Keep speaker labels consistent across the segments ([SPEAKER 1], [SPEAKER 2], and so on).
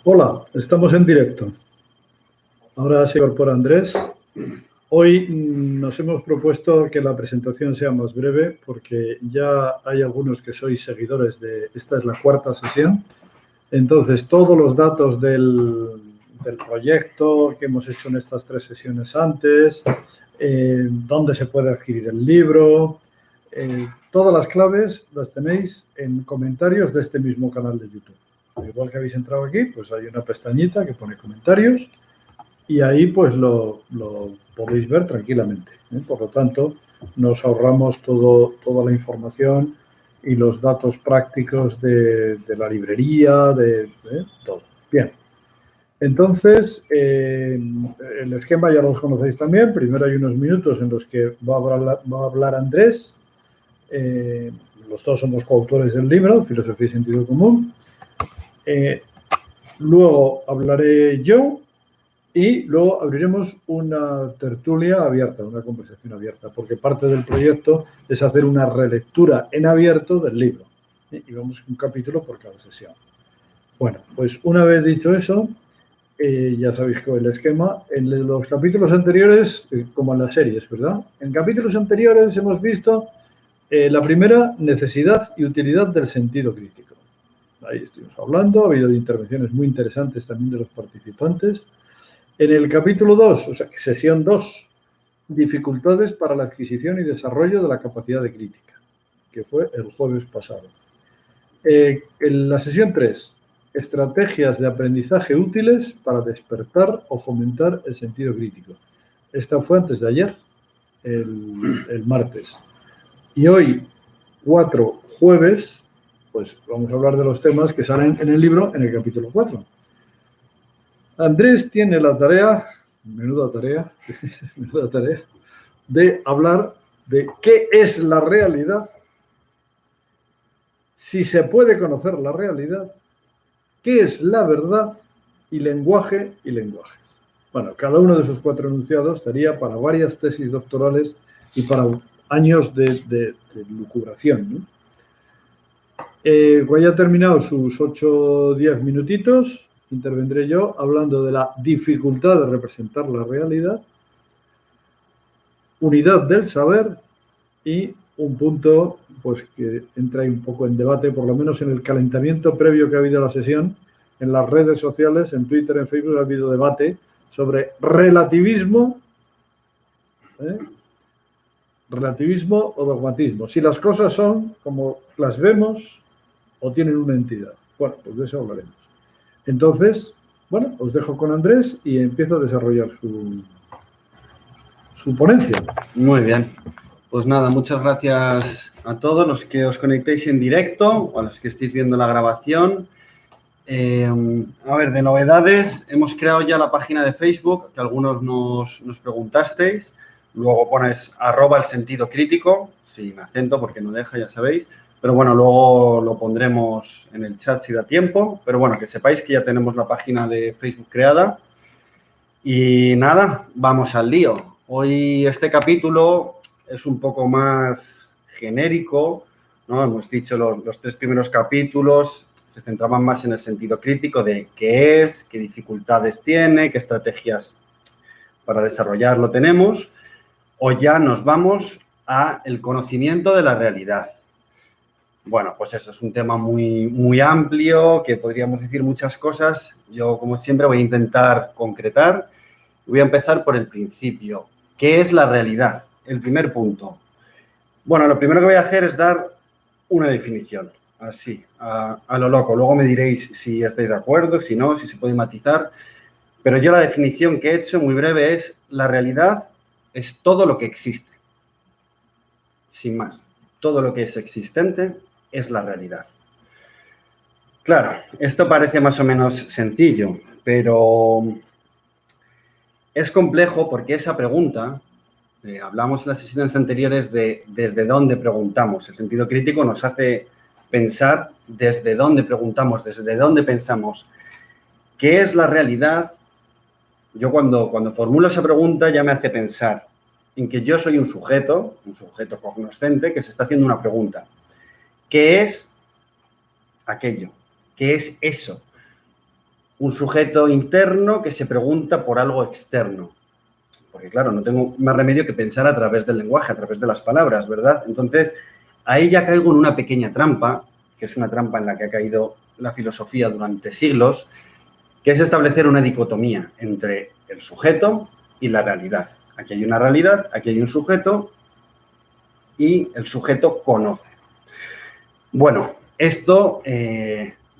[SPEAKER 1] Hola, estamos en directo. Ahora se incorpora Andrés. Hoy nos hemos propuesto que la presentación sea más breve porque ya hay algunos que sois seguidores de... Esta es la cuarta sesión. Entonces, todos los datos del proyecto que hemos hecho en estas 3 sesiones antes, dónde se puede adquirir el libro, todas las claves las tenéis en comentarios de este mismo canal de YouTube. Igual que habéis entrado aquí, pues hay una pestañita que pone comentarios y ahí pues lo podéis ver tranquilamente. Por lo tanto, nos ahorramos toda la información y los datos prácticos de la librería, de todo. Bien. Entonces, el esquema ya los conocéis también. Primero hay unos minutos en los que va a hablar Andrés. Los dos somos coautores del libro, Filosofía y Sentido Común. Luego hablaré yo y luego abriremos una tertulia abierta, una conversación abierta, porque parte del proyecto es hacer una relectura en abierto del libro. Y vamos un capítulo por cada sesión. Bueno, pues una vez dicho eso, ya sabéis que el esquema, en los capítulos anteriores, como en las series, ¿verdad? En capítulos anteriores hemos visto la primera, necesidad y utilidad del sentido crítico. Ahí estuvimos hablando, ha habido intervenciones muy interesantes también de los participantes. En el capítulo 2, o sea, sesión 2, dificultades para la adquisición y desarrollo de la capacidad de crítica, que fue el jueves pasado. En la sesión 3, estrategias de aprendizaje útiles para despertar o fomentar el sentido crítico. Esta fue antes de ayer, el martes. Y hoy, 4 jueves, pues vamos a hablar de los temas que salen en el libro en el capítulo 4. Andrés tiene la tarea, menuda tarea, de hablar de qué es la realidad, si se puede conocer la realidad, qué es la verdad y lenguaje y lenguajes. Bueno, cada uno de esos 4 enunciados daría para varias tesis doctorales y para años de lucubración, ¿no? Cuando haya terminado sus 8 o 10 minutitos, intervendré yo hablando de la dificultad de representar la realidad, unidad del saber y un punto pues que entra ahí un poco en debate, por lo menos en el calentamiento previo que ha habido a la sesión, en las redes sociales, en Twitter, en Facebook, ha habido debate sobre relativismo, relativismo o dogmatismo. Si las cosas son como las vemos o tienen una entidad. Bueno, pues de eso hablaremos. Entonces, bueno, os dejo con Andrés y empiezo a desarrollar su ponencia.
[SPEAKER 2] Muy bien. Pues nada, muchas gracias a todos los que os conectéis en directo o a los que estéis viendo la grabación. A ver, de novedades, hemos creado ya la página de Facebook, que algunos nos preguntasteis. Luego pones @el sentido crítico, sin acento porque no deja, ya sabéis. Pero bueno, luego lo pondremos en el chat si da tiempo. Pero bueno, que sepáis que ya tenemos la página de Facebook creada. Y nada, vamos al lío. Hoy este capítulo es un poco más genérico, ¿no? Hemos dicho los 3 primeros capítulos se centraban más en el sentido crítico de qué es, qué dificultades tiene, qué estrategias para desarrollarlo tenemos. Hoy ya nos vamos al conocimiento de la realidad. Bueno, pues eso es un tema muy amplio, que podríamos decir muchas cosas. Yo, como siempre, voy a intentar concretar. Voy a empezar por el principio. ¿Qué es la realidad? El primer punto. Bueno, lo primero que voy a hacer es dar una definición, así, a lo loco. Luego me diréis si estáis de acuerdo, si no, si se puede matizar. Pero yo la definición que he hecho, muy breve, es la realidad es todo lo que existe. Sin más. Todo lo que es existente es la realidad. Claro, esto parece más o menos sencillo, pero es complejo porque esa pregunta, hablamos en las sesiones anteriores de desde dónde preguntamos. El sentido crítico nos hace pensar desde dónde preguntamos, desde dónde pensamos. ¿Qué es la realidad? Yo cuando formulo esa pregunta ya me hace pensar en que yo soy un sujeto cognoscente que se está haciendo una pregunta. ¿Qué es aquello? ¿Qué es eso? un sujeto interno que se pregunta por algo externo. Porque, claro, no tengo más remedio que pensar a través del lenguaje, a través de las palabras, ¿verdad? Entonces, ahí ya caigo en una pequeña trampa, que es una trampa en la que ha caído la filosofía durante siglos, que es establecer una dicotomía entre el sujeto y la realidad. Aquí hay una realidad, aquí hay un sujeto y el sujeto conoce. Bueno, esto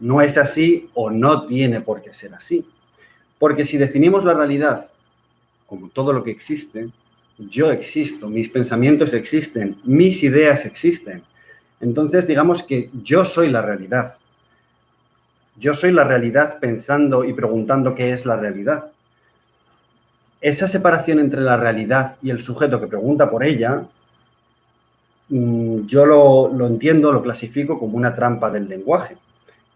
[SPEAKER 2] no es así o no tiene por qué ser así. Porque si definimos la realidad como todo lo que existe, yo existo, mis pensamientos existen, mis ideas existen. Entonces, digamos que yo soy la realidad. Yo soy la realidad pensando y preguntando qué es la realidad. Esa separación entre la realidad y el sujeto que pregunta por ella, yo lo entiendo, lo clasifico como una trampa del lenguaje,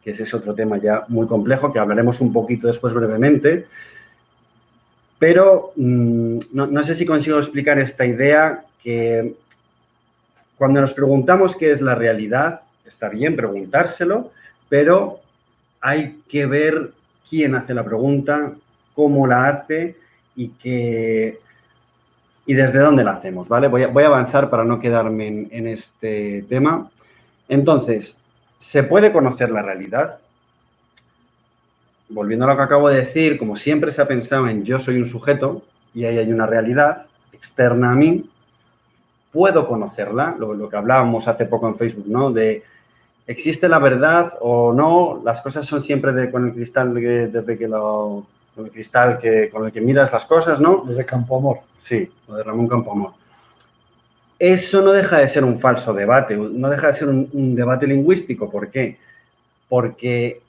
[SPEAKER 2] que ese es otro tema ya muy complejo que hablaremos un poquito después brevemente. Pero no sé si consigo explicar esta idea que cuando nos preguntamos qué es la realidad, está bien preguntárselo, pero hay que ver quién hace la pregunta, cómo la hace y desde dónde la hacemos, ¿vale? Voy a avanzar para no quedarme en este tema. Entonces, ¿se puede conocer la realidad? Volviendo a lo que acabo de decir, como siempre se ha pensado en yo soy un sujeto y ahí hay una realidad externa a mí, puedo conocerla, lo que hablábamos hace poco en Facebook, ¿no? De ¿existe la verdad o no? Las cosas son siempre con el cristal con el cristal con el que miras las cosas, ¿no?
[SPEAKER 1] Lo de Campoamor.
[SPEAKER 2] Sí, lo de Ramón Campoamor. Eso no deja de ser un falso debate, no deja de ser un debate lingüístico. ¿Por qué? Porque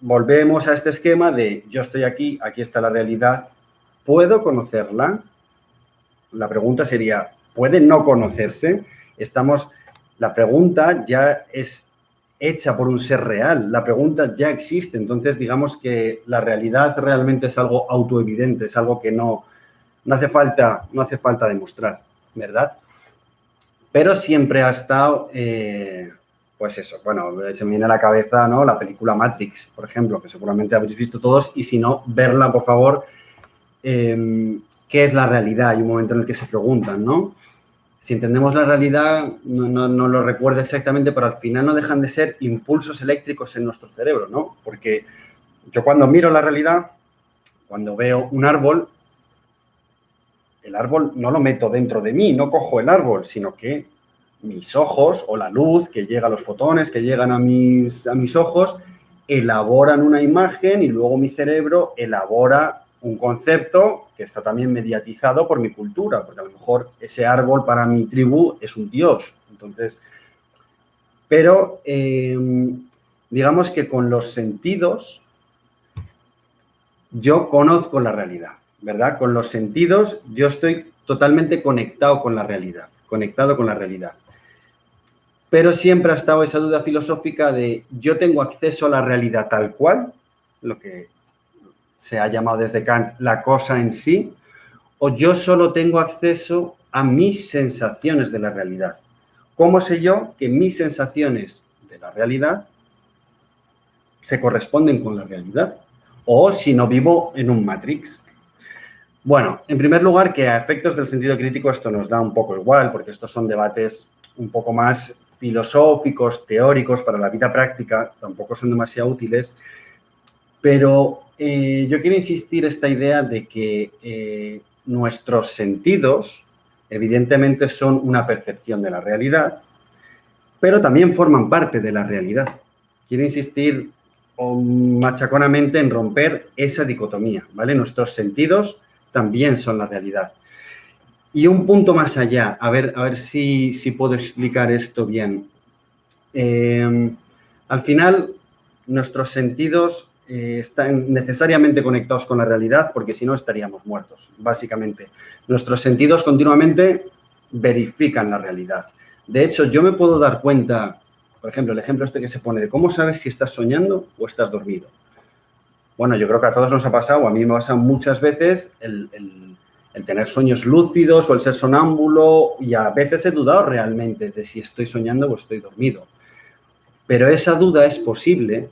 [SPEAKER 2] volvemos a este esquema de yo estoy aquí, aquí está la realidad, ¿puedo conocerla? La pregunta sería, ¿puede no conocerse? La pregunta ya es hecha por un ser real, la pregunta ya existe, entonces digamos que la realidad realmente es algo autoevidente, es algo que no hace falta demostrar, ¿verdad? Pero siempre ha estado, pues eso, bueno, se me viene a la cabeza, ¿no? La película Matrix, por ejemplo, que seguramente habéis visto todos, y si no, verla, por favor. ¿Qué es la realidad? Hay un momento en el que se preguntan, ¿no? Si entendemos la realidad, no lo recuerdo exactamente, pero al final no dejan de ser impulsos eléctricos en nuestro cerebro, ¿no? Porque yo cuando miro la realidad, cuando veo un árbol, el árbol no lo meto dentro de mí, no cojo el árbol, sino que mis ojos o la luz que llega a los fotones, que llegan a mis ojos, elaboran una imagen y luego mi cerebro elabora un concepto que está también mediatizado por mi cultura, porque a lo mejor ese árbol para mi tribu es un dios. Entonces, pero digamos que con los sentidos yo conozco la realidad, ¿verdad? Con los sentidos yo estoy totalmente conectado con la realidad. Pero siempre ha estado esa duda filosófica de yo tengo acceso a la realidad tal cual, lo que se ha llamado desde Kant la cosa en sí, o yo solo tengo acceso a mis sensaciones de la realidad. ¿Cómo sé yo que mis sensaciones de la realidad se corresponden con la realidad? O si no vivo en un Matrix. Bueno, en primer lugar, que a efectos del sentido crítico esto nos da un poco igual, porque estos son debates un poco más filosóficos, teóricos, para la vida práctica, tampoco son demasiado útiles, pero yo quiero insistir esta idea de que nuestros sentidos, evidentemente, son una percepción de la realidad, pero también forman parte de la realidad. Quiero insistir machaconamente en romper esa dicotomía, ¿vale? Nuestros sentidos también son la realidad. Y un punto más allá, a ver si puedo explicar esto bien. Al final, nuestros sentidos están necesariamente conectados con la realidad porque si no estaríamos muertos, básicamente. Nuestros sentidos continuamente verifican la realidad. De hecho, yo me puedo dar cuenta, por ejemplo, el ejemplo este que se pone de cómo sabes si estás soñando o estás dormido. Bueno, yo creo que a todos nos ha pasado, a mí me pasa muchas veces el tener sueños lúcidos o el ser sonámbulo, y a veces he dudado realmente de si estoy soñando o estoy dormido. Pero esa duda es posible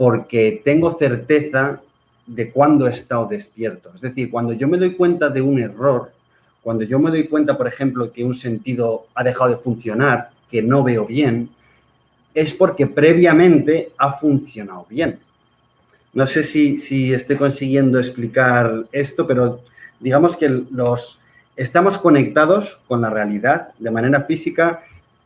[SPEAKER 2] porque tengo certeza de cuándo he estado despierto. Es decir, cuando yo me doy cuenta de un error, cuando yo me doy cuenta, por ejemplo, que un sentido ha dejado de funcionar, que no veo bien, es porque previamente ha funcionado bien. No sé si estoy consiguiendo explicar esto, pero digamos que estamos conectados con la realidad de manera física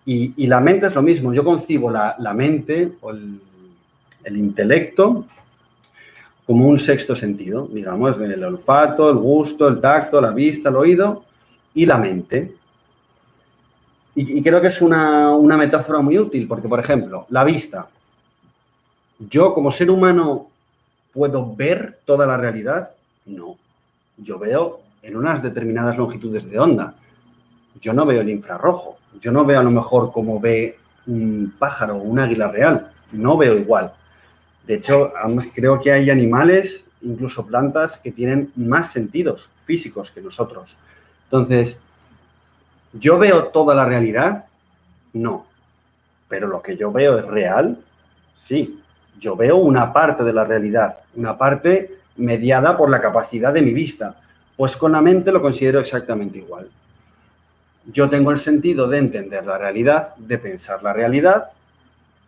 [SPEAKER 2] y la mente es lo mismo. Yo concibo la mente o el intelecto como un sexto sentido, digamos, el olfato, el gusto, el tacto, la vista, el oído y la mente. Y creo que es una metáfora muy útil porque, por ejemplo, la vista. Yo como ser humano ¿puedo ver toda la realidad? No. Yo veo en unas determinadas longitudes de onda. Yo no veo el infrarrojo. Yo no veo a lo mejor como ve un pájaro o un águila real. No veo igual. De hecho, creo que hay animales, incluso plantas, que tienen más sentidos físicos que nosotros. Entonces, ¿yo veo toda la realidad? No. Pero lo que yo veo es real, sí. Yo veo una parte de la realidad, una parte mediada por la capacidad de mi vista. Pues con la mente lo considero exactamente igual. Yo tengo el sentido de entender la realidad, de pensar la realidad,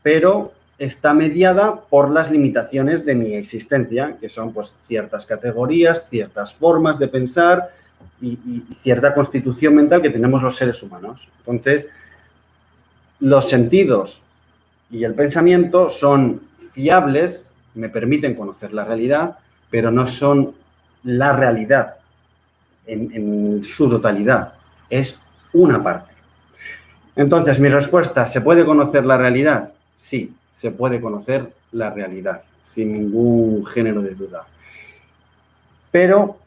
[SPEAKER 2] pero está mediada por las limitaciones de mi existencia, que son pues ciertas categorías, ciertas formas de pensar y cierta constitución mental que tenemos los seres humanos. Entonces, los sentidos y el pensamiento son fiables, me permiten conocer la realidad, pero no son la realidad en su totalidad. Es una parte. Entonces, mi respuesta, ¿se puede conocer la realidad? Sí, se puede conocer la realidad, sin ningún género de duda. Pero,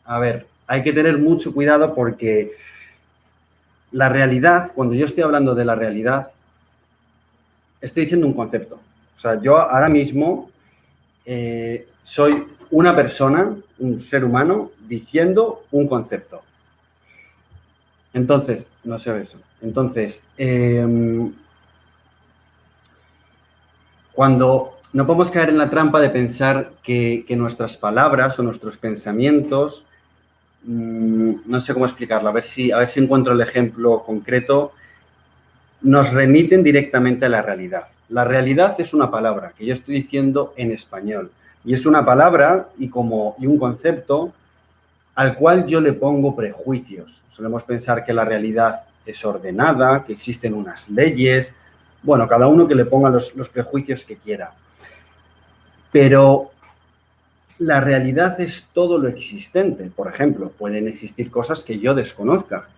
[SPEAKER 2] a ver, hay que tener mucho cuidado porque la realidad, cuando yo estoy hablando de la realidad, estoy diciendo un concepto. O sea, yo ahora mismo soy una persona, un ser humano, diciendo un concepto. Entonces, no sé eso. Entonces, cuando no podemos caer en la trampa de pensar que nuestras palabras o nuestros pensamientos, no sé cómo explicarlo, a ver si encuentro el ejemplo concreto, nos remiten directamente a la realidad. La realidad es una palabra que yo estoy diciendo en español y es una palabra y un concepto al cual yo le pongo prejuicios. Solemos pensar que la realidad es ordenada, que existen unas leyes, bueno, cada uno que le ponga los prejuicios que quiera. Pero la realidad es todo lo existente. Por ejemplo, pueden existir cosas que yo desconozca.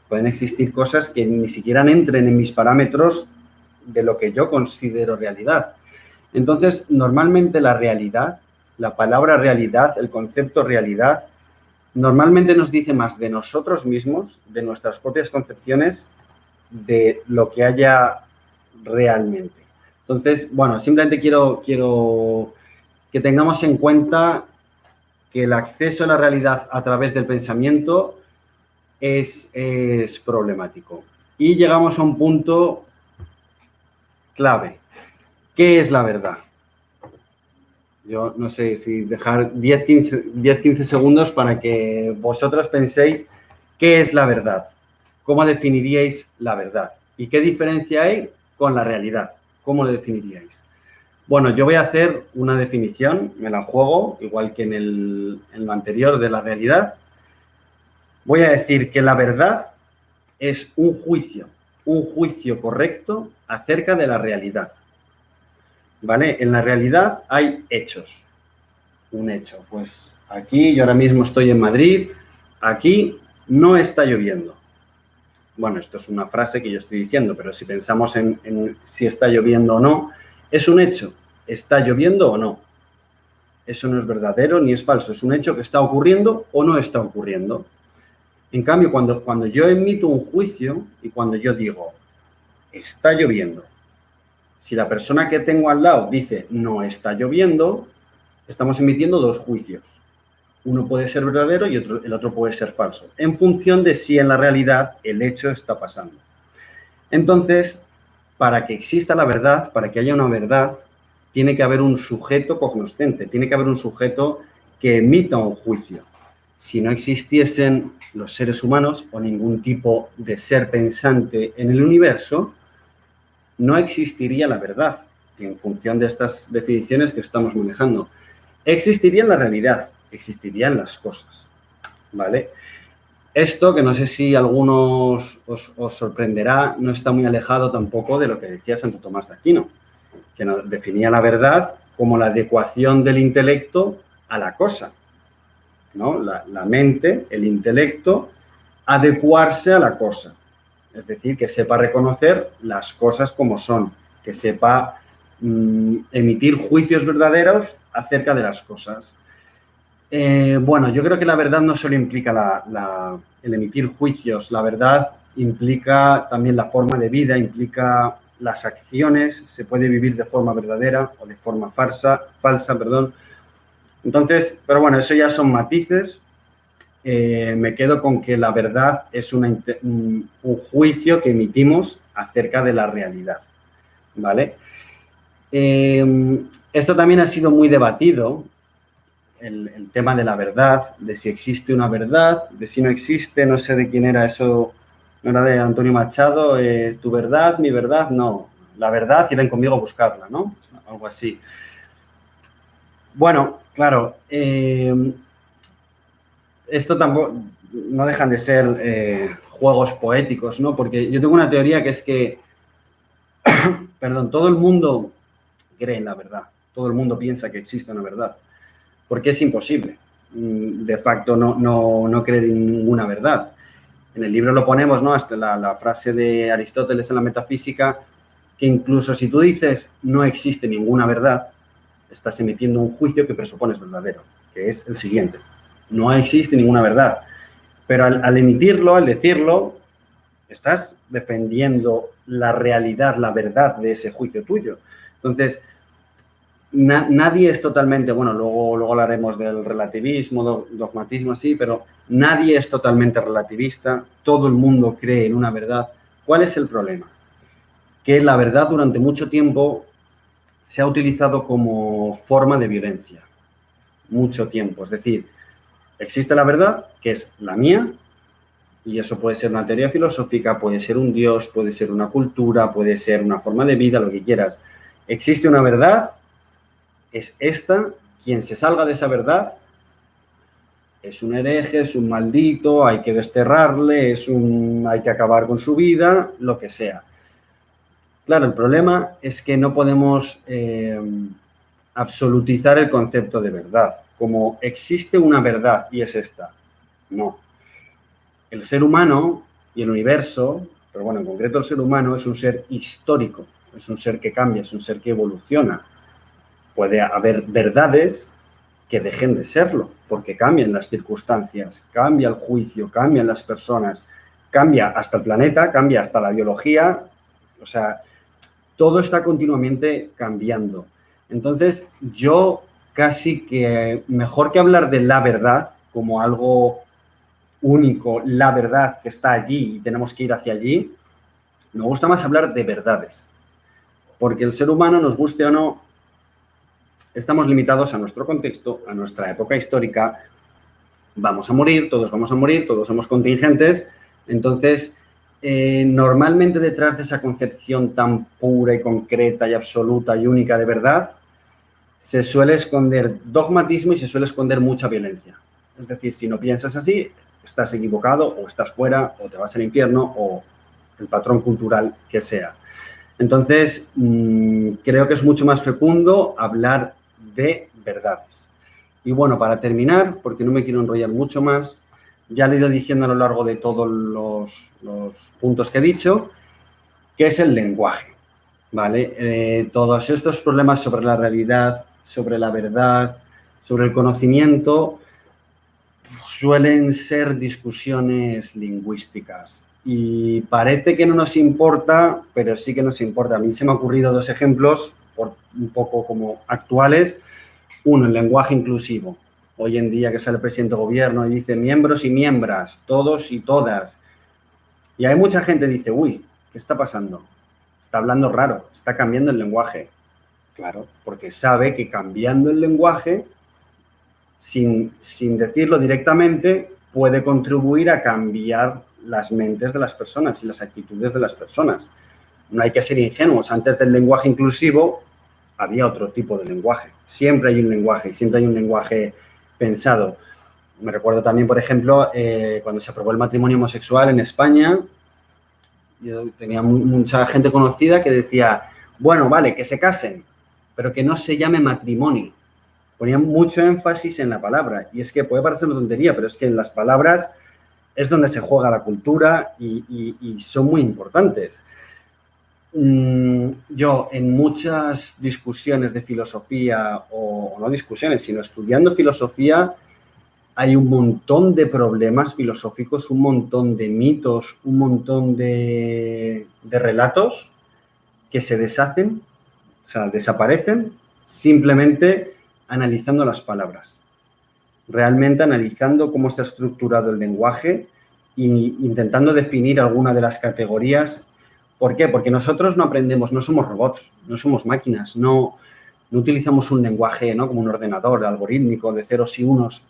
[SPEAKER 2] Pueden existir cosas que ni siquiera entren en mis parámetros de lo que yo considero realidad. Entonces, normalmente la realidad, la palabra realidad, el concepto realidad, normalmente nos dice más de nosotros mismos, de nuestras propias concepciones, de lo que haya realmente. Entonces, bueno, simplemente quiero que tengamos en cuenta que el acceso a la realidad a través del pensamiento es problemático. Y llegamos a un punto clave. ¿Qué es la verdad? Yo no sé si dejar 10-15 segundos para que vosotros penséis qué es la verdad. ¿Cómo definiríais la verdad? ¿Y qué diferencia hay con la realidad? ¿Cómo lo definiríais? Bueno, yo voy a hacer una definición, me la juego, igual que en lo anterior de la realidad. Voy a decir que la verdad es un juicio correcto acerca de la realidad. ¿Vale? En la realidad hay hechos. Un hecho, pues aquí yo ahora mismo estoy en Madrid, aquí no está lloviendo. Bueno, esto es una frase que yo estoy diciendo, pero si pensamos en si está lloviendo o no, es un hecho. ¿Está lloviendo o no? Eso no es verdadero ni es falso. Es un hecho que está ocurriendo o no está ocurriendo. En cambio, cuando yo emito un juicio y cuando yo digo, está lloviendo, si la persona que tengo al lado dice, no está lloviendo, estamos emitiendo dos juicios. Uno puede ser verdadero y el otro puede ser falso, en función de si en la realidad el hecho está pasando. Entonces, para que exista la verdad, para que haya una verdad, tiene que haber un sujeto cognoscente, tiene que haber un sujeto que emita un juicio. Si no existiesen los seres humanos o ningún tipo de ser pensante en el universo, no existiría la verdad, en función de estas definiciones que estamos manejando. Existiría la realidad, existirían las cosas, ¿vale? Esto, que no sé si a algunos os sorprenderá, no está muy alejado tampoco de lo que decía Santo Tomás de Aquino, que definía la verdad como la adecuación del intelecto a la cosa, ¿no? La mente, el intelecto, adecuarse a la cosa. Es decir, que sepa reconocer las cosas como son, que sepa emitir juicios verdaderos acerca de las cosas. Bueno, yo creo que la verdad no solo implica el emitir juicios, la verdad implica también la forma de vida, implica las acciones, se puede vivir de forma verdadera o de forma falsa, perdón. Entonces, pero bueno, eso ya son matices. Me quedo con que la verdad es un juicio que emitimos acerca de la realidad, ¿vale? Esto también ha sido muy debatido, el tema de la verdad, de si existe una verdad, de si no existe, no sé de quién era eso, no era de Antonio Machado, tu verdad, mi verdad, no, la verdad y ven conmigo a buscarla, ¿no? Algo así. Bueno, claro, esto tampoco, no dejan de ser juegos poéticos, ¿no? Porque yo tengo una teoría que es que, perdón, todo el mundo cree en la verdad, todo el mundo piensa que existe una verdad, porque es imposible, de facto, no creer en ninguna verdad. En el libro lo ponemos, ¿no? Hasta la frase de Aristóteles en la metafísica, que incluso si tú dices no existe ninguna verdad, estás emitiendo un juicio que presupones verdadero, que es el siguiente: no existe ninguna verdad. Pero al emitirlo, al decirlo, estás defendiendo la realidad, la verdad de ese juicio tuyo. Entonces, nadie es totalmente, bueno, luego hablaremos del relativismo, dogmatismo, así, pero nadie es totalmente relativista, todo el mundo cree en una verdad. ¿Cuál es el problema? Que la verdad durante mucho tiempo se ha utilizado como forma de violencia, mucho tiempo. Es decir, existe la verdad, que es la mía, y eso puede ser una teoría filosófica, puede ser un dios, puede ser una cultura, puede ser una forma de vida, lo que quieras. Existe una verdad, es esta, quien se salga de esa verdad es un hereje, es un maldito, hay que desterrarle, hay que acabar con su vida, lo que sea. Claro, el problema es que no podemos absolutizar el concepto de verdad, como existe una verdad y es esta. No. El ser humano y el universo, pero bueno, en concreto el ser humano es un ser histórico, es un ser que cambia, es un ser que evoluciona. Puede haber verdades que dejen de serlo, porque cambian las circunstancias, cambia el juicio, cambian las personas, cambia hasta el planeta, cambia hasta la biología, o sea, todo está continuamente cambiando. Entonces, yo casi que, mejor que hablar de la verdad como algo único, la verdad que está allí y tenemos que ir hacia allí, me gusta más hablar de verdades, porque el ser humano, nos guste o no, estamos limitados a nuestro contexto, a nuestra época histórica. Vamos a morir, todos somos contingentes. Entonces, normalmente detrás de esa concepción tan pura y concreta y absoluta y única de verdad, se suele esconder dogmatismo y se suele esconder mucha violencia. Es decir, si no piensas así, estás equivocado o estás fuera o te vas al infierno o el patrón cultural que sea. Entonces, creo que es mucho más fecundo hablar de verdades. Y bueno, para terminar, porque no me quiero enrollar mucho más, ya lo he ido diciendo a lo largo de todos los puntos que he dicho, que es el lenguaje, ¿vale? Todos estos problemas sobre la realidad, sobre la verdad, sobre el conocimiento, suelen ser discusiones lingüísticas. Y parece que no nos importa, pero sí que nos importa. A mí se me han ocurrido dos ejemplos, un poco como actuales. Uno, el lenguaje inclusivo. Hoy en día que sale el presidente de gobierno y dice miembros y miembras, todos y todas. Y hay mucha gente que dice, uy, ¿qué está pasando? está hablando raro, está cambiando el lenguaje. Claro, porque sabe que cambiando el lenguaje, sin decirlo directamente, puede contribuir a cambiar las mentes de las personas y las actitudes de las personas. No hay que ser ingenuos. Antes del lenguaje inclusivo había otro tipo de lenguaje. Siempre hay un lenguaje y siempre hay un lenguaje pensado. Me recuerdo también, por ejemplo, cuando se aprobó el matrimonio homosexual en España, yo tenía mucha gente conocida que decía, bueno, vale, que se casen, pero que no se llame matrimonio. Ponían mucho énfasis en la palabra. Y es que puede parecer una tontería, pero es que en las palabras es donde se juega la cultura y son muy importantes. Yo en muchas discusiones de filosofía, o no discusiones, sino estudiando filosofía, hay un montón de problemas filosóficos, un montón de mitos, un montón de relatos que se deshacen, o sea, desaparecen simplemente analizando las palabras. Realmente analizando cómo está estructurado el lenguaje e intentando definir alguna de las categorías. ¿Por qué? Porque nosotros no aprendemos, no somos robots, no somos máquinas, no utilizamos un lenguaje, ¿no?, como un ordenador algorítmico de ceros y unos.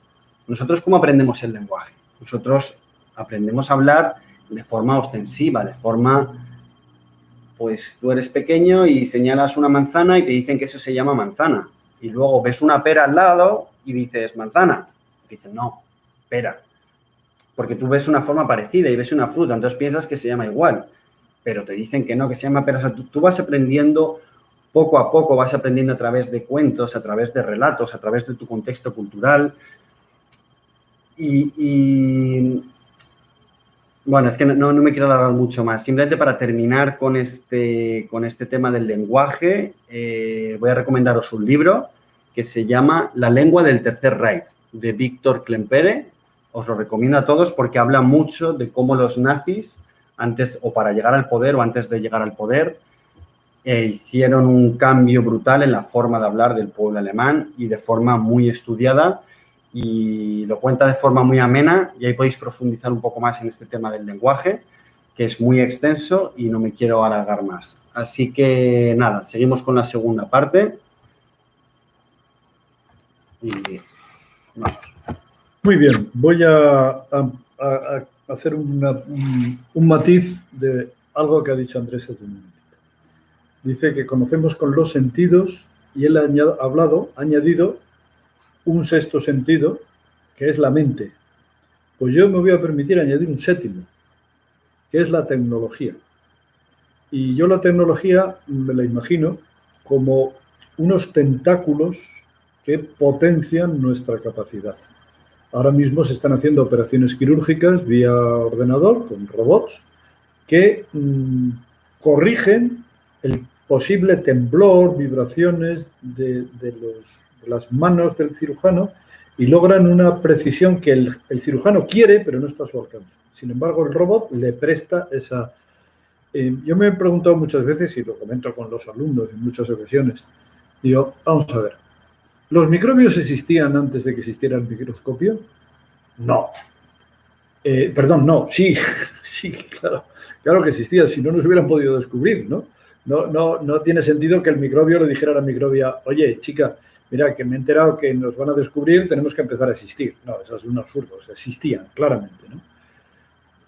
[SPEAKER 2] ¿Nosotros cómo aprendemos el lenguaje? Nosotros aprendemos a hablar de forma ostensiva, de forma, pues tú eres pequeño y señalas una manzana y te dicen que eso se llama manzana. Y luego ves una pera al lado y dices manzana. Y dicen, no, pera. Porque tú ves una forma parecida y ves una fruta, entonces piensas que se llama igual. Pero te dicen que no, que se llama pera. O sea, tú vas aprendiendo poco a poco, vas aprendiendo a través de cuentos, a través de relatos, a través de tu contexto cultural. Bueno, es que no me quiero alargar mucho más. Simplemente para terminar con este tema del lenguaje, voy a recomendaros un libro que se llama La lengua del Tercer Reich, de Víctor Klempere. Os lo recomiendo a todos porque habla mucho de cómo los nazis, antes o para llegar al poder o antes de llegar al poder, hicieron un cambio brutal en la forma de hablar del pueblo alemán y de forma muy estudiada. Y lo cuenta de forma muy amena y ahí podéis profundizar un poco más en este tema del lenguaje, que es muy extenso y no me quiero alargar más. Así que nada, seguimos con la segunda parte. Y vamos.
[SPEAKER 1] Muy bien, voy a hacer un matiz de algo que ha dicho Andrés hace un momento. Dice que conocemos con los sentidos y él ha añadido un sexto sentido, que es la mente. Pues yo me voy a permitir añadir un séptimo, que es la tecnología. Y yo la tecnología me la imagino como unos tentáculos que potencian nuestra capacidad. Ahora mismo se están haciendo operaciones quirúrgicas vía ordenador, con robots, que corrigen el posible temblor, vibraciones de las manos del cirujano y logran una precisión que el cirujano quiere, pero no está a su alcance. Sin embargo, el robot le presta esa... yo me he preguntado muchas veces, y lo comento con los alumnos en muchas ocasiones, digo, vamos a ver, ¿los microbios existían antes de que existiera el microscopio? No. Perdón, no, sí, sí, claro que existían, si no nos hubieran podido descubrir, ¿no? No tiene sentido que el microbio le dijera a la microbia, oye, chica, mira, que me he enterado que nos van a descubrir, tenemos que empezar a existir. No, eso es un absurdo, o sea, existían, claramente, ¿no?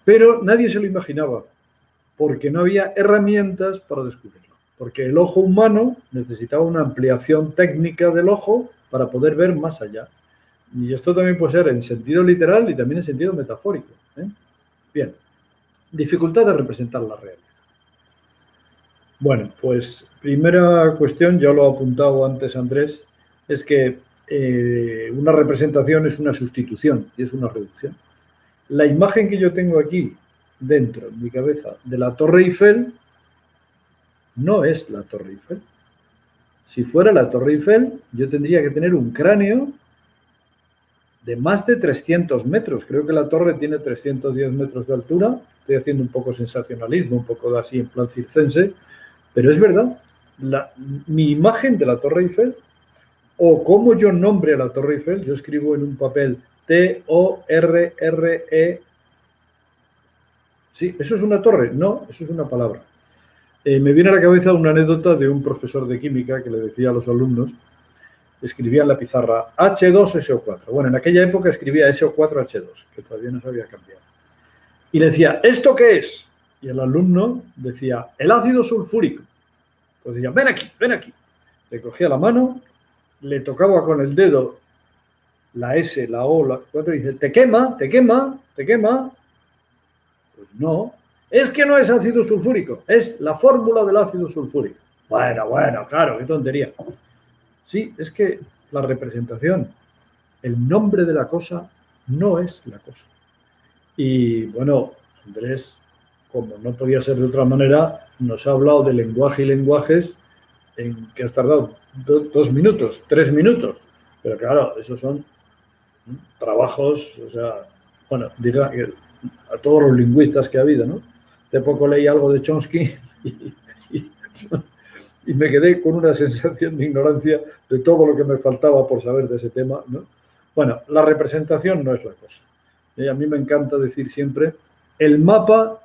[SPEAKER 1] Pero nadie se lo imaginaba, porque no había herramientas para descubrirlo. Porque el ojo humano necesitaba una ampliación técnica del ojo para poder ver más allá. Y esto también puede ser en sentido literal y también en sentido metafórico, ¿eh? Bien, dificultad de representar la realidad. Bueno, pues primera cuestión, ya lo ha apuntado antes Andrés, es que una representación es una sustitución y es una reducción. La imagen que yo tengo aquí dentro, en mi cabeza, de la Torre Eiffel, no es la Torre Eiffel. Si fuera la Torre Eiffel, yo tendría que tener un cráneo de más de 300 metros. Creo que la torre tiene 310 metros de altura. Estoy haciendo un poco sensacionalismo, un poco de así en plan circense, pero es verdad. Mi imagen de la Torre Eiffel, o como yo nombre a la Torre Eiffel, yo escribo en un papel T-O-R-R-E. Sí, ¿eso es una torre? No, eso es una palabra. Me viene a la cabeza una anécdota de un profesor de química que le decía a los alumnos, escribía en la pizarra H2SO4. Bueno, en aquella época escribía SO4H2, que todavía no se había cambiado. Y le decía, ¿esto qué es? Y el alumno decía, el ácido sulfúrico. Pues decía, ven aquí, ven aquí. Le cogía la mano, le tocaba con el dedo la S, la O, la 4 y dice, ¿te quema? ¿Te quema? ¿Te quema? Pues no. Es que no es ácido sulfúrico, es la fórmula del ácido sulfúrico. Bueno, claro, qué tontería. Sí, es que la representación, el nombre de la cosa no es la cosa. Y bueno, Andrés, como no podía ser de otra manera, nos ha hablado de lenguaje y lenguajes en que has tardado 2 minutos, 3 minutos. Pero claro, esos son trabajos, o sea, bueno, diga a todos los lingüistas que ha habido, ¿no? Hace poco leí algo de Chomsky y me quedé con una sensación de ignorancia de todo lo que me faltaba por saber de ese tema, ¿no? Bueno, la representación no es la cosa. A mí me encanta decir siempre, el mapa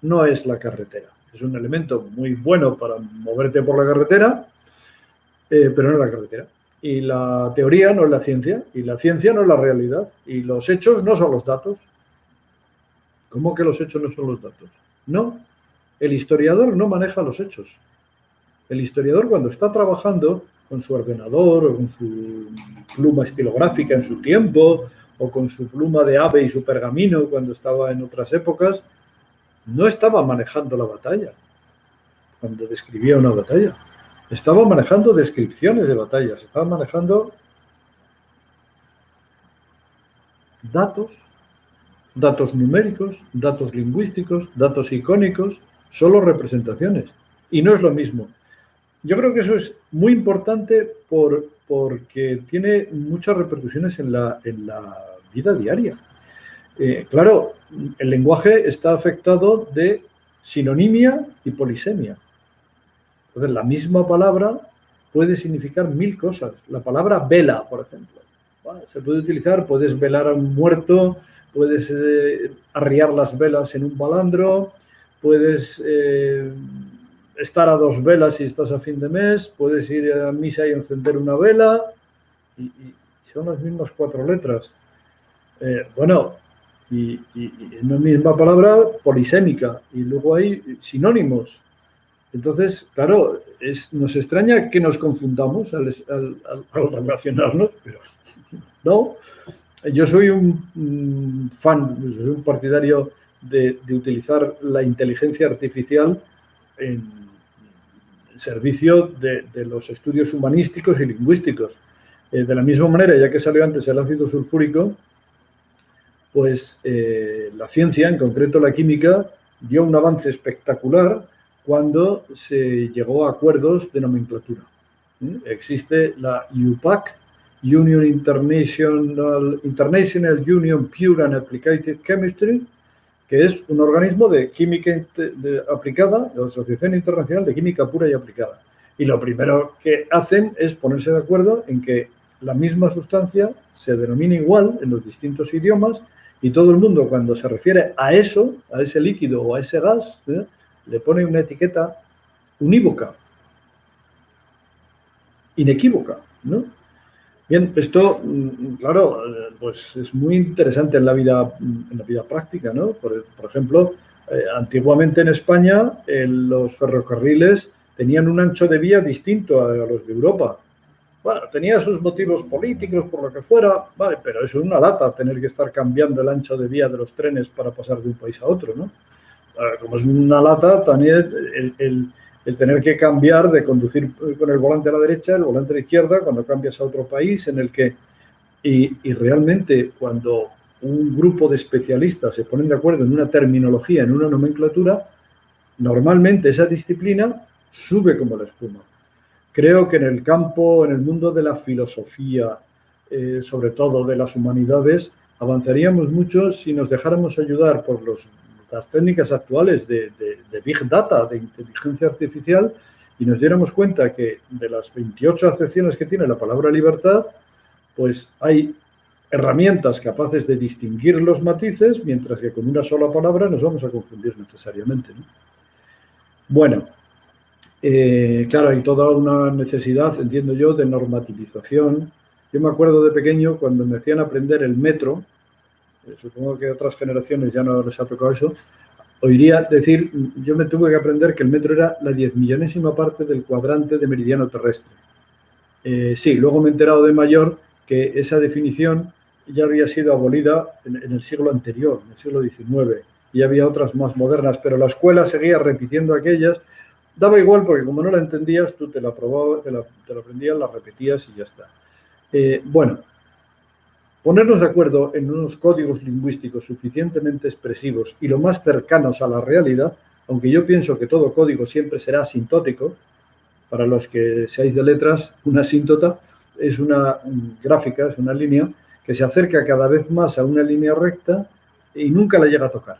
[SPEAKER 1] no es la carretera. Es un elemento muy bueno para moverte por la carretera, pero no es la carretera. Y la teoría no es la ciencia, y la ciencia no es la realidad, y los hechos no son los datos. ¿Cómo que los hechos no son los datos? No, el historiador no maneja los hechos. El historiador, cuando está trabajando con su ordenador o con su pluma estilográfica en su tiempo, o con su pluma de ave y su pergamino cuando estaba en otras épocas, no estaba manejando la batalla cuando describía una batalla. Estaba manejando descripciones de batallas, estaba manejando datos numéricos, datos lingüísticos, datos icónicos, solo representaciones. Y no es lo mismo. Yo creo que eso es muy importante porque tiene muchas repercusiones en la vida diaria. Claro, el lenguaje está afectado de sinonimia y polisemia. Entonces, la misma palabra puede significar 1000 cosas. La palabra vela, por ejemplo, ¿vale? Se puede utilizar, puedes velar a un muerto, puedes arriar las velas en un balandro, puedes estar a 2 velas si estás a fin de mes, puedes ir a misa y encender una vela, y son las mismas 4 letras. Bueno, y en la misma palabra polisémica, y luego hay sinónimos. Entonces, claro, nos extraña que nos confundamos al relacionarnos, pero no. Yo soy un fan, soy un partidario de utilizar la inteligencia artificial en servicio de los estudios humanísticos y lingüísticos. De la misma manera, ya que salió antes el ácido sulfúrico, pues la ciencia, en concreto la química, dio un avance espectacular cuando se llegó a acuerdos de nomenclatura. Existe la UPAC, International Union Pure and Applied Chemistry, que es un organismo de química aplicada, de la Asociación Internacional de Química Pura y Aplicada. Y lo primero que hacen es ponerse de acuerdo en que la misma sustancia se denomina igual en los distintos idiomas, y todo el mundo, cuando se refiere a eso, a ese líquido o a ese gas, le pone una etiqueta unívoca, inequívoca, ¿no? Bien, esto, claro, pues es muy interesante en la vida práctica, ¿no? Por ejemplo, antiguamente en España los ferrocarriles tenían un ancho de vía distinto a los de Europa. Bueno, tenía sus motivos políticos, por lo que fuera, vale, pero eso es una lata, tener que estar cambiando el ancho de vía de los trenes para pasar de un país a otro, ¿no? Como es una lata, también el tener que cambiar de conducir con el volante a la derecha, el volante a la izquierda, cuando cambias a otro país en el que... Y realmente cuando un grupo de especialistas se ponen de acuerdo en una terminología, en una nomenclatura, normalmente esa disciplina sube como la espuma. Creo que en el campo, en el mundo de la filosofía, sobre todo de las humanidades, avanzaríamos mucho si nos dejáramos ayudar por las técnicas actuales de Big Data, de inteligencia artificial, y nos diéramos cuenta que de las 28 acepciones que tiene la palabra libertad, pues hay herramientas capaces de distinguir los matices, mientras que con una sola palabra nos vamos a confundir necesariamente, ¿no? Bueno, Claro, hay toda una necesidad, entiendo yo, de normativización. Yo me acuerdo de pequeño cuando me hacían aprender el metro, supongo que a otras generaciones ya no les ha tocado eso, oiría decir, yo me tuve que aprender que el metro era la 10.000.000ª parte del cuadrante de meridiano terrestre. Sí, luego me he enterado de mayor que esa definición ya había sido abolida en el siglo anterior, en el siglo XIX, y había otras más modernas, pero la escuela seguía repitiendo aquellas. Daba igual porque como no la entendías, tú te la probabas, te la aprendías, la repetías y ya está. Bueno, ponernos de acuerdo en unos códigos lingüísticos suficientemente expresivos y lo más cercanos a la realidad, aunque yo pienso que todo código siempre será asintótico. Para los que seáis de letras, una asíntota es una gráfica, es una línea que se acerca cada vez más a una línea recta y nunca la llega a tocar.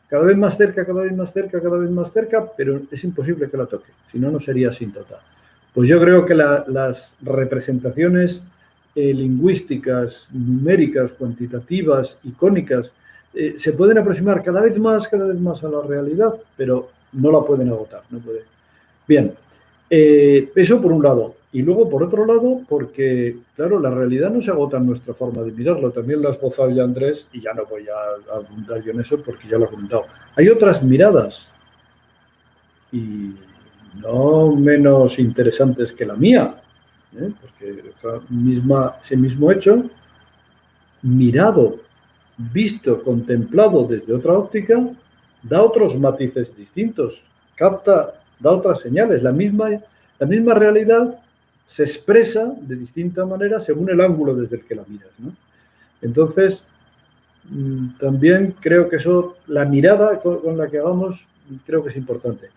[SPEAKER 1] Cada vez más cerca, cada vez más cerca, cada vez más cerca, pero es imposible que la toque, si no, no sería asíntota. Pues yo creo que las representaciones lingüísticas, numéricas, cuantitativas, icónicas, se pueden aproximar cada vez más a la realidad, pero no la pueden agotar, no puede. Bien, eso por un lado. Y luego, por otro lado, porque, claro, la realidad no se agota en nuestra forma de mirarlo. También lo has esbozado ya, Andrés, y ya no voy a abundar yo en eso porque ya lo he comentado. Hay otras miradas, y no menos interesantes que la mía, porque ese mismo hecho, mirado, visto, contemplado desde otra óptica, da otros matices distintos, da otras señales. La misma realidad se expresa de distinta manera según el ángulo desde el que la miras, ¿no? Entonces, también creo que eso, la mirada con la que hagamos, creo que es importante.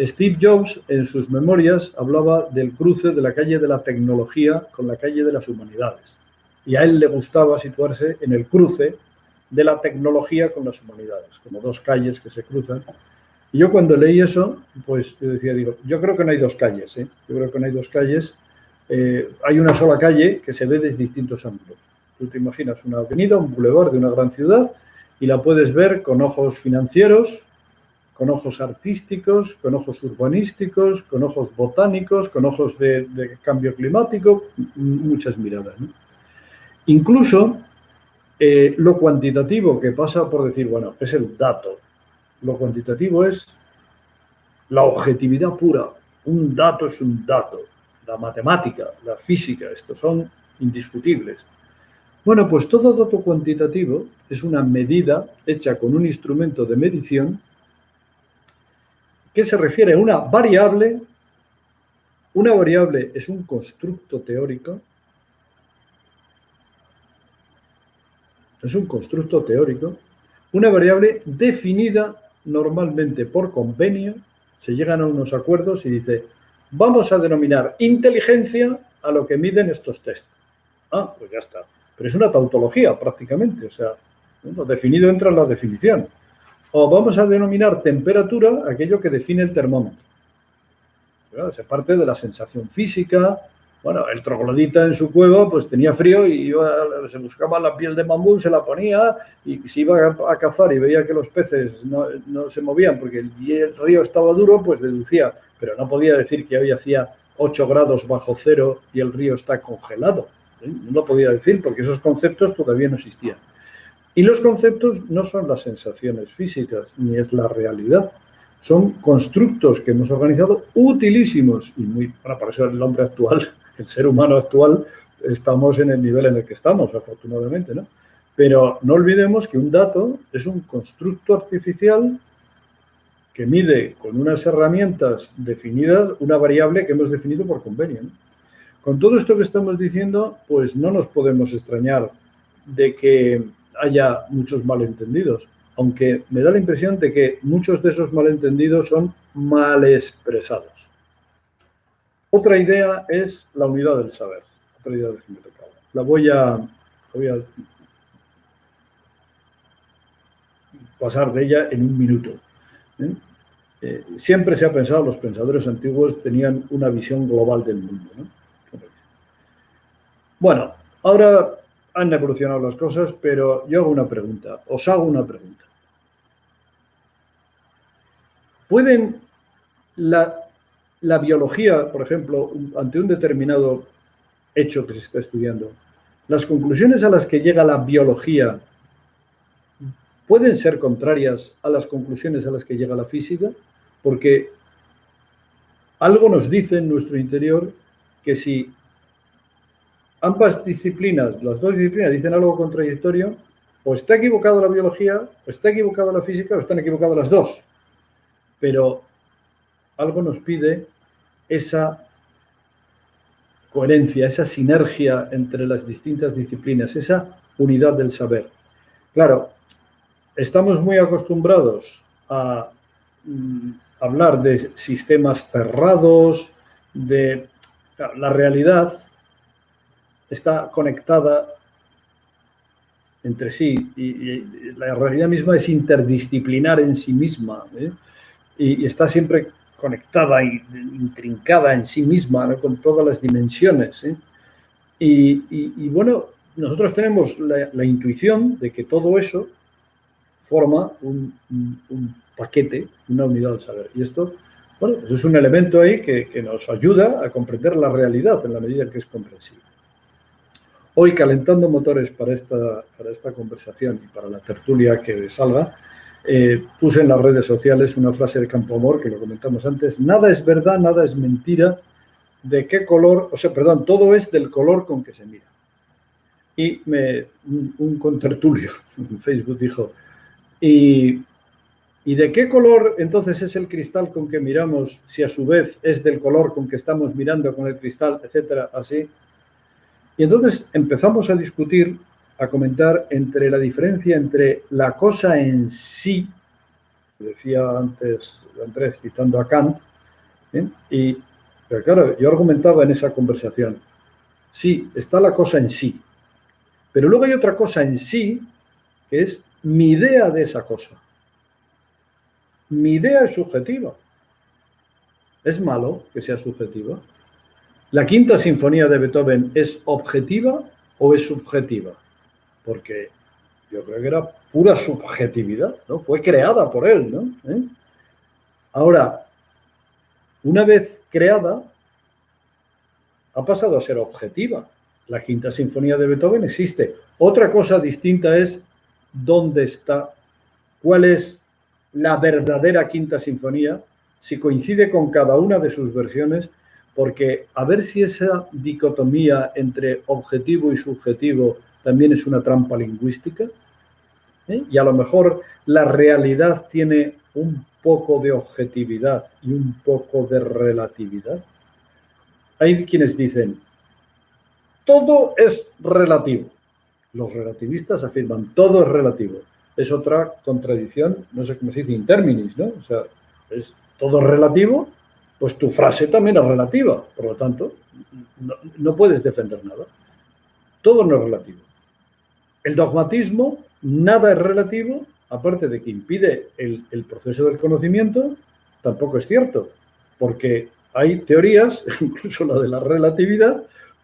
[SPEAKER 1] Steve Jobs, en sus memorias, hablaba del cruce de la calle de la tecnología con la calle de las humanidades. Y a él le gustaba situarse en el cruce de la tecnología con las humanidades, como dos calles que se cruzan. Y yo cuando leí eso, pues yo decía, yo creo que no hay dos calles, yo creo que no hay dos calles, hay una sola calle que se ve desde distintos ángulos. Tú te imaginas una avenida, un bulevar de una gran ciudad y la puedes ver con ojos financieros, con ojos artísticos, con ojos urbanísticos, con ojos botánicos, con ojos de cambio climático, muchas miradas, ¿no? Incluso lo cuantitativo, que pasa por decir, bueno, es el dato. Lo cuantitativo es la objetividad pura. Un dato es un dato. La matemática, la física, estos son indiscutibles. Bueno, pues todo dato cuantitativo es una medida hecha con un instrumento de medición que se refiere a una variable. Una variable es un constructo teórico. Es un constructo teórico. Una variable definida normalmente por convenio. Se llegan a unos acuerdos y dice, vamos a denominar inteligencia a lo que miden estos test. Ah, pues ya está. Pero es una tautología prácticamente, o sea, lo definido entra en la definición. O vamos a denominar temperatura aquello que define el termómetro. Claro, se parte de la sensación física. Bueno, el troglodita en su cueva pues tenía frío y se buscaba la piel de bambú, se la ponía y si iba a cazar y veía que los peces no se movían porque el río estaba duro, pues deducía, pero no podía decir que hoy hacía 8 grados bajo cero y el río está congelado. No lo podía decir porque esos conceptos todavía no existían. Y los conceptos no son las sensaciones físicas, ni es la realidad. Son constructos que hemos organizado utilísimos y muy, bueno, por eso el hombre actual, el ser humano actual, estamos en el nivel en el que estamos, afortunadamente, ¿no? Pero no olvidemos que un dato es un constructo artificial que mide con unas herramientas definidas una variable que hemos definido por convenio, ¿no? Con todo esto que estamos diciendo, pues no nos podemos extrañar de que haya muchos malentendidos, aunque me da la impresión de que muchos de esos malentendidos son mal expresados. Otra idea es la unidad del saber. Otra idea que me tocaba. La voy a pasar de ella en un minuto. Siempre se ha pensado, los pensadores antiguos tenían una visión global del mundo, ¿no? Bueno, ahora han evolucionado las cosas, pero yo hago una pregunta, os hago una pregunta. ¿Pueden la biología, por ejemplo, ante un determinado hecho que se está estudiando, las conclusiones a las que llega la biología pueden ser contrarias a las conclusiones a las que llega la física, porque algo nos dice en nuestro interior que si ambas disciplinas, las dos disciplinas, dicen algo contradictorio, o está equivocada la biología, o está equivocada la física, o están equivocadas las dos. Pero algo nos pide esa coherencia, esa sinergia entre las distintas disciplinas, esa unidad del saber. Claro, estamos muy acostumbrados a hablar de sistemas cerrados, de la realidad está conectada entre sí y la realidad misma es interdisciplinar en sí misma, ¿eh? Y está siempre conectada y intrincada en sí misma, ¿no? Con todas las dimensiones, ¿eh? Y bueno, nosotros tenemos la intuición de que todo eso forma un paquete, una unidad del saber. Y esto, bueno, pues es un elemento ahí que nos ayuda a comprender la realidad en la medida en que es comprensible. Hoy, calentando motores para esta conversación y para la tertulia que salga, puse en las redes sociales una frase de Campoamor, que lo comentamos antes: nada es verdad, nada es mentira, de qué color, todo es del color con que se mira. Y un contertulio en Facebook dijo, ¿y de qué color entonces es el cristal con que miramos, si a su vez es del color con que estamos mirando con el cristal, etcétera, así? Y entonces empezamos a discutir, a comentar entre la diferencia entre la cosa en sí, decía antes Andrés citando a Kant, pero claro, yo argumentaba en esa conversación, sí, está la cosa en sí, pero luego hay otra cosa en sí, que es mi idea de esa cosa. Mi idea es subjetiva. ¿Es malo que sea subjetiva? ¿La quinta sinfonía de Beethoven es objetiva o es subjetiva? Porque yo creo que era pura subjetividad, ¿no? Fue creada por él, ¿no? Ahora, una vez creada, ha pasado a ser objetiva. La quinta sinfonía de Beethoven existe. Otra cosa distinta es dónde está, cuál es la verdadera quinta sinfonía, si coincide con cada una de sus versiones, porque a ver si esa dicotomía entre objetivo y subjetivo también es una trampa lingüística, y a lo mejor la realidad tiene un poco de objetividad y un poco de relatividad. Hay quienes dicen, todo es relativo. Los relativistas afirman, todo es relativo. Es otra contradicción, no sé cómo se dice, in terminis, ¿no? O sea, es todo relativo, pues tu frase también es relativa. Por lo tanto, no puedes defender nada. Todo no es relativo. El dogmatismo, nada es relativo, aparte de que impide el proceso del conocimiento, tampoco es cierto, porque hay teorías, incluso la de la relatividad,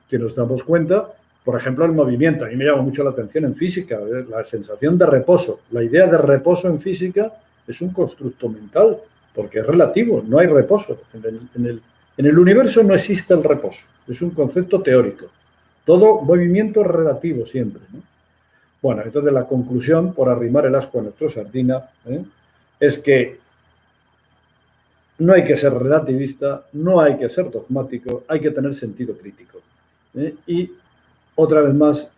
[SPEAKER 1] que nos damos cuenta, por ejemplo, el movimiento. A mí me llama mucho la atención en física, la sensación de reposo. La idea de reposo en física es un constructo mental, porque es relativo, no hay reposo. En el universo no existe el reposo, es un concepto teórico. Todo movimiento es relativo siempre, ¿no? Bueno, entonces la conclusión, por arrimar el ascua a nuestra sardina, es que no hay que ser relativista, no hay que ser dogmático, hay que tener sentido crítico. Y otra vez más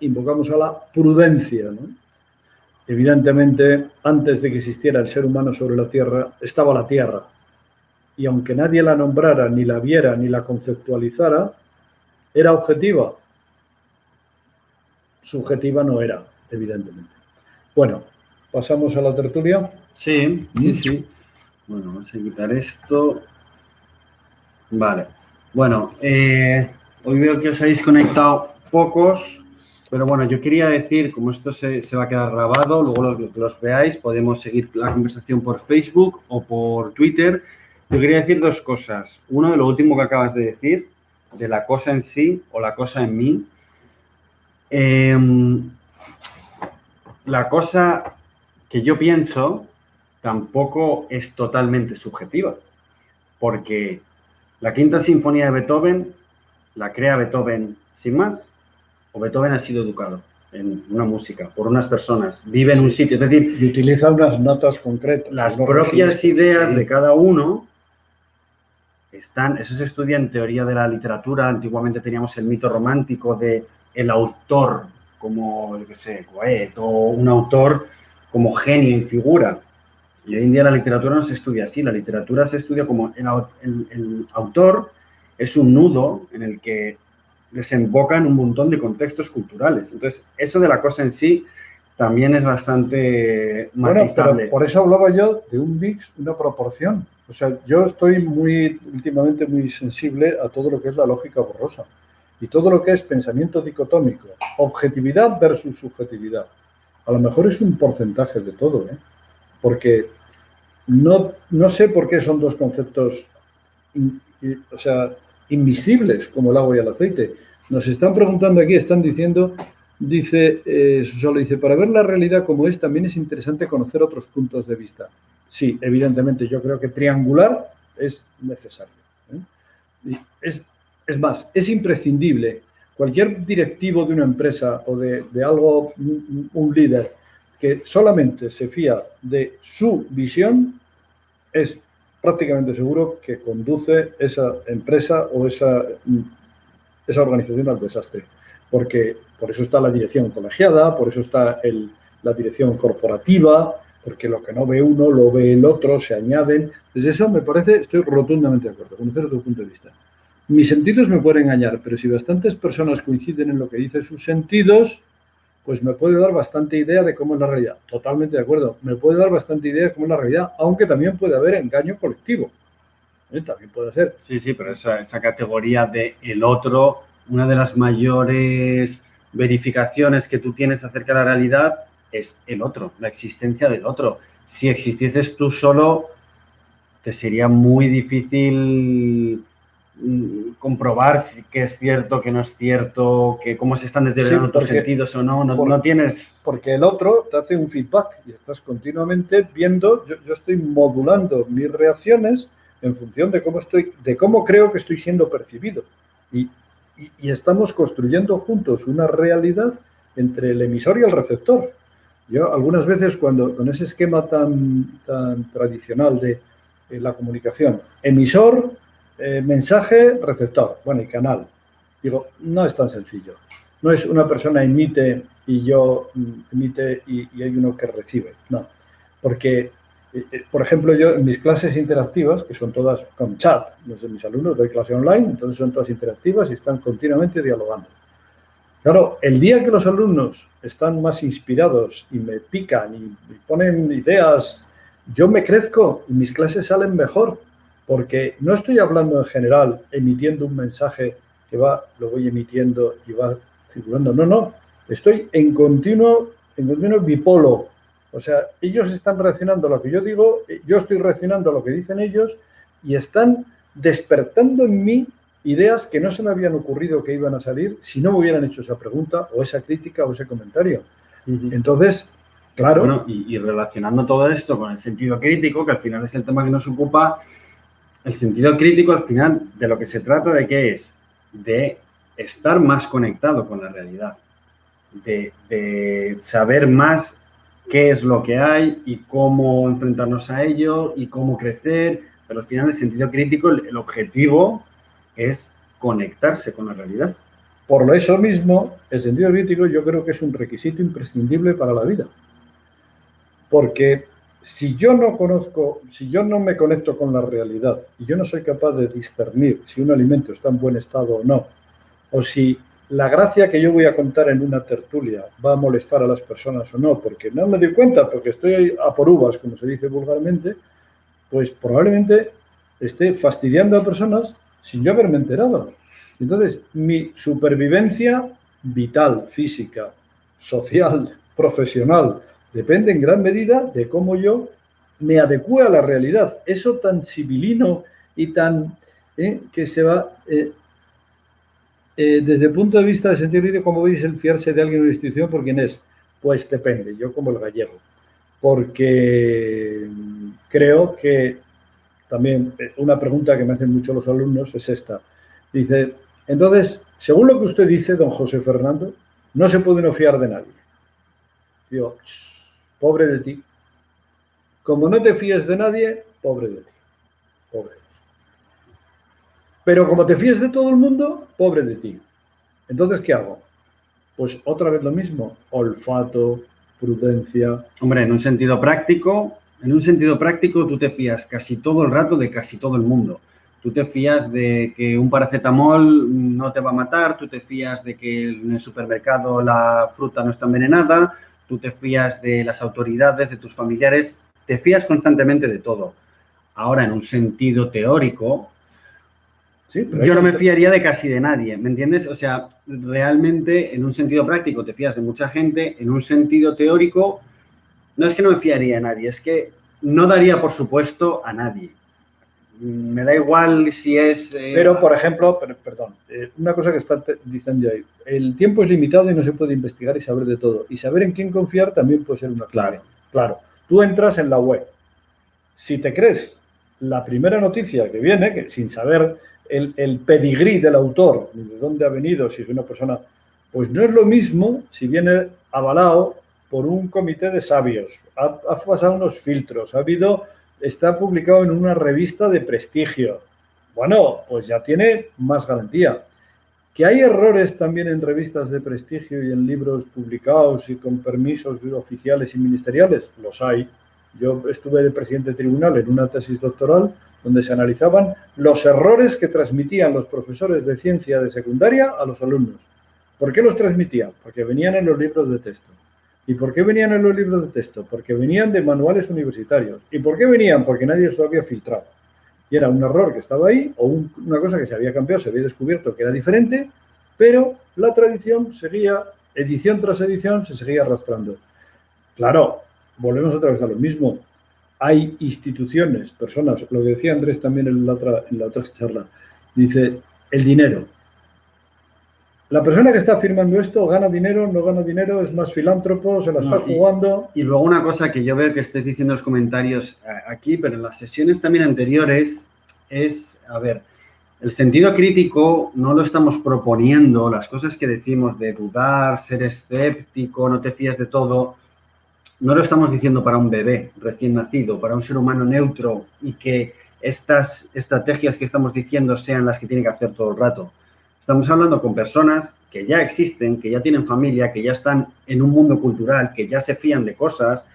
[SPEAKER 1] invocamos a la prudencia, ¿no? Evidentemente, antes de que existiera el ser humano sobre la Tierra, estaba la Tierra. Y aunque nadie la nombrara, ni la viera, ni la conceptualizara, era objetiva. Subjetiva no era, evidentemente. Bueno, ¿pasamos a la tertulia?
[SPEAKER 2] Sí, sí. Bueno, vamos a quitar esto. Vale. Bueno, hoy veo que os habéis conectado pocos, pero bueno, yo quería decir, como esto se va a quedar grabado, luego los veáis, podemos seguir la conversación por Facebook o por Twitter. Yo quería decir dos cosas. Uno, de lo último que acabas de decir, de la cosa en sí o la cosa en mí. La cosa que yo pienso tampoco es totalmente subjetiva, porque la Quinta Sinfonía de Beethoven la crea Beethoven sin más, o Beethoven ha sido educado en una música por unas personas, vive en un sitio, es decir,
[SPEAKER 1] y utiliza unas notas concretas.
[SPEAKER 2] Las propias ideas
[SPEAKER 1] sí,
[SPEAKER 2] de cada uno están, eso se estudia en teoría de la literatura. Antiguamente teníamos el mito romántico de el autor como, yo qué sé, Goethe, o un autor como genio y figura. Y hoy en día la literatura no se estudia así, la literatura se estudia como el autor es un nudo en el que desembocan un montón de contextos culturales. Entonces, eso de la cosa en sí también es bastante matizable.
[SPEAKER 1] Bueno, pero por eso hablaba yo de un mix, una proporción. O sea, yo estoy últimamente muy sensible a todo lo que es la lógica borrosa y todo lo que es pensamiento dicotómico, objetividad versus subjetividad. A lo mejor es un porcentaje de todo, ¿eh? Porque no sé por qué son dos conceptos, o sea, inmiscibles como el agua y el aceite. Nos están preguntando aquí, están diciendo, Susolo dice, para ver la realidad como es, también es interesante conocer otros puntos de vista. Sí, evidentemente, yo creo que triangular es necesario, ¿eh? Y es más, es imprescindible. Cualquier directivo de una empresa o de algo, un líder que solamente se fía de su visión, es prácticamente seguro que conduce esa empresa o esa organización al desastre. Porque por eso está la dirección colegiada, por eso está la dirección corporativa, porque lo que no ve uno lo ve el otro, se añaden. Desde eso me parece, estoy rotundamente de acuerdo, conocer otro punto de vista. Mis sentidos me pueden engañar, pero si bastantes personas coinciden en lo que dicen sus sentidos, pues me puede dar bastante idea de cómo es la realidad. Totalmente de acuerdo. Me puede dar bastante idea de cómo es la realidad, aunque también puede haber engaño colectivo. También puede ser.
[SPEAKER 2] Sí, pero esa categoría de el otro, una de las mayores verificaciones que tú tienes acerca de la realidad es el otro, la existencia del otro. Si existieses tú solo, te sería muy difícil comprobar que es cierto, que no es cierto, que cómo se están deteriorando tus sentidos o no. No tienes...
[SPEAKER 1] Porque el otro te hace un feedback y estás continuamente viendo, yo estoy modulando mis reacciones en función de cómo creo que estoy siendo percibido. Y estamos construyendo juntos una realidad entre el emisor y el receptor. Yo algunas veces con ese esquema tan tradicional de la comunicación, emisor, mensaje, receptor, bueno, y canal. Digo, no es tan sencillo. No es una persona emite y yo emite y hay uno que recibe. No, porque, por ejemplo, yo en mis clases interactivas, que son todas con chat, los de mis alumnos doy clase online, entonces son todas interactivas y están continuamente dialogando. Claro, el día que los alumnos están más inspirados y me pican y ponen ideas, yo me crezco y mis clases salen mejor, porque no estoy hablando en general, emitiendo un mensaje que lo voy emitiendo y va circulando. No, estoy en continuo bipolo. O sea, ellos están reaccionando a lo que yo digo, yo estoy reaccionando a lo que dicen ellos y están despertando en mí ideas que no se me habían ocurrido que iban a salir si no me hubieran hecho esa pregunta o esa crítica o ese comentario. Entonces, claro.
[SPEAKER 2] Bueno, y relacionando todo esto con el sentido crítico, que al final es el tema que nos ocupa, el sentido crítico al final de lo que se trata de qué es, de estar más conectado con la realidad, de saber más qué es lo que hay y cómo enfrentarnos a ello y cómo crecer, pero al final el sentido crítico, el objetivo es conectarse con la realidad.
[SPEAKER 1] Por eso mismo, el sentido crítico yo creo que es un requisito imprescindible para la vida. Porque si yo no me conecto con la realidad y yo no soy capaz de discernir si un alimento está en buen estado o no, o si la gracia que yo voy a contar en una tertulia va a molestar a las personas o no, porque no me doy cuenta, porque estoy a por uvas, como se dice vulgarmente, pues probablemente esté fastidiando a personas sin yo haberme enterado. Entonces, mi supervivencia vital, física, social, profesional, depende en gran medida de cómo yo me adecúe a la realidad. Eso tan civilino y tan que se va... desde el punto de vista del sentido crítico, ¿cómo veis el fiarse de alguien en una institución por quién es? Pues depende, yo como el gallego. porque creo que también una pregunta que me hacen mucho los alumnos es esta. Dice, entonces, según lo que usted dice, don José Fernando, no se puede no fiar de nadie. Digo, pobre de ti. Como no te fíes de nadie, pobre de ti. Pobre. Pero como te fíes de todo el mundo, pobre de ti. Entonces, ¿qué hago? Pues otra vez lo mismo, olfato, prudencia.
[SPEAKER 2] Hombre, en un sentido práctico tú te fías casi todo el rato de casi todo el mundo. Tú te fías de que un paracetamol no te va a matar, tú te fías de que en el supermercado la fruta no está envenenada, tú te fías de las autoridades, de tus familiares, te fías constantemente de todo. Ahora, en un sentido teórico, sí, yo no me fiaría de casi de nadie, ¿me entiendes? O sea, realmente, en un sentido práctico te fías de mucha gente, en un sentido teórico, no es que no me fiaría de nadie, es que no daría por supuesto a nadie. Me da igual si es...
[SPEAKER 1] Pero, por ejemplo, perdón, una cosa que está diciendo ahí, el tiempo es limitado y no se puede investigar y saber de todo. Y saber en quién confiar también puede ser una clave. Claro, tú entras en la web. Si te crees la primera noticia que viene, que sin saber el pedigrí del autor, de dónde ha venido, si es una persona, pues no es lo mismo si viene avalado por un comité de sabios, ha pasado unos filtros, está publicado en una revista de prestigio. Bueno, pues ya tiene más garantía. ¿Que hay errores también en revistas de prestigio y en libros publicados y con permisos oficiales y ministeriales? Los hay. Yo estuve de presidente de tribunal en una tesis doctoral donde se analizaban los errores que transmitían los profesores de ciencia de secundaria a los alumnos. ¿Por qué los transmitían? Porque venían en los libros de texto. ¿Y por qué venían en los libros de texto? Porque venían de manuales universitarios. ¿Y por qué venían? Porque nadie los había filtrado. Y era un error que estaba ahí o una cosa que se había cambiado, se había descubierto que era diferente, pero la tradición seguía, edición tras edición, se seguía arrastrando. Claro, volvemos otra vez a lo mismo. Hay instituciones, personas, lo que decía Andrés también en la otra charla, dice, el dinero. La persona que está firmando esto gana dinero, no gana dinero, es más filántropo, se la está jugando.
[SPEAKER 2] Y luego una cosa que yo veo que estés diciendo en los comentarios aquí, pero en las sesiones también anteriores, es, a ver, el sentido crítico no lo estamos proponiendo, las cosas que decimos de dudar, ser escéptico, no te fías de todo, no lo estamos diciendo para un bebé recién nacido, para un ser humano neutro y que estas estrategias que estamos diciendo sean las que tiene que hacer todo el rato. Estamos hablando con personas que ya existen, que ya tienen familia, que ya están en un mundo cultural, que ya se fían de cosas,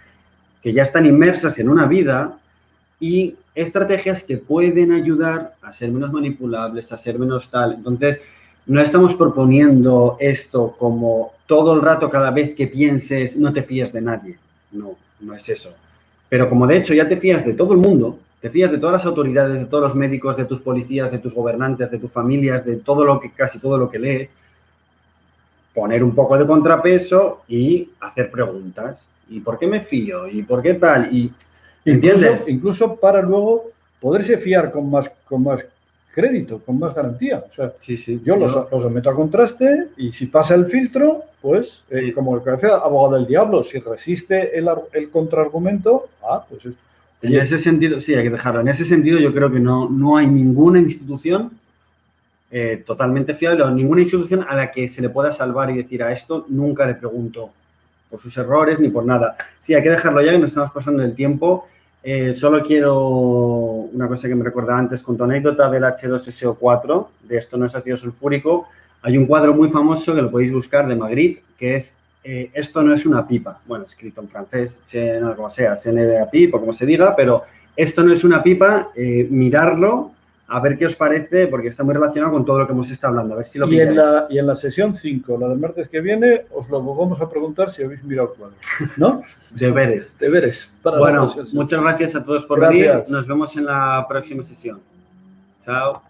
[SPEAKER 2] que ya están inmersas en una vida y estrategias que pueden ayudar a ser menos manipulables, a ser menos tal. Entonces, no estamos proponiendo esto como todo el rato, cada vez que pienses, no te fías de nadie. No, no es eso. Pero como de hecho ya te fías de todo el mundo, te fías de todas las autoridades, de todos los médicos, de tus policías, de tus gobernantes, de tus familias, de todo lo que, casi todo lo que lees, poner un poco de contrapeso y hacer preguntas. ¿Y por qué me fío? ¿Y por qué tal? Y
[SPEAKER 1] incluso para luego poderse fiar con más crédito, con más garantía. O sea,
[SPEAKER 2] sí,
[SPEAKER 1] yo los someto a contraste y si pasa el filtro, pues, como el que hace abogado del diablo, si resiste el contraargumento, pues es.
[SPEAKER 2] En ese sentido, sí, hay que dejarlo. En ese sentido, yo creo que no hay ninguna institución totalmente fiable o ninguna institución a la que se le pueda salvar y decir a esto nunca le pregunto por sus errores ni por nada. Sí, hay que dejarlo ya, que nos estamos pasando el tiempo. Solo quiero una cosa que me recordaba antes con tu anécdota del H2SO4, de esto no es ácido sulfúrico. Hay un cuadro muy famoso que lo podéis buscar de Magritte, que es esto no es una pipa. Bueno, escrito en francés, no, como sea, CNVA o como se diga, pero esto no es una pipa, mirarlo, a ver qué os parece, porque está muy relacionado con todo lo que hemos estado hablando. A ver si lo pilláis.
[SPEAKER 1] Y en la sesión 5, la del martes que viene, os lo vamos a preguntar si habéis mirado el cuadro, ¿no?
[SPEAKER 2] Deberes.
[SPEAKER 1] Deberes.
[SPEAKER 2] Bueno, muchas gracias a todos por venir. Nos vemos en la próxima sesión. Chao.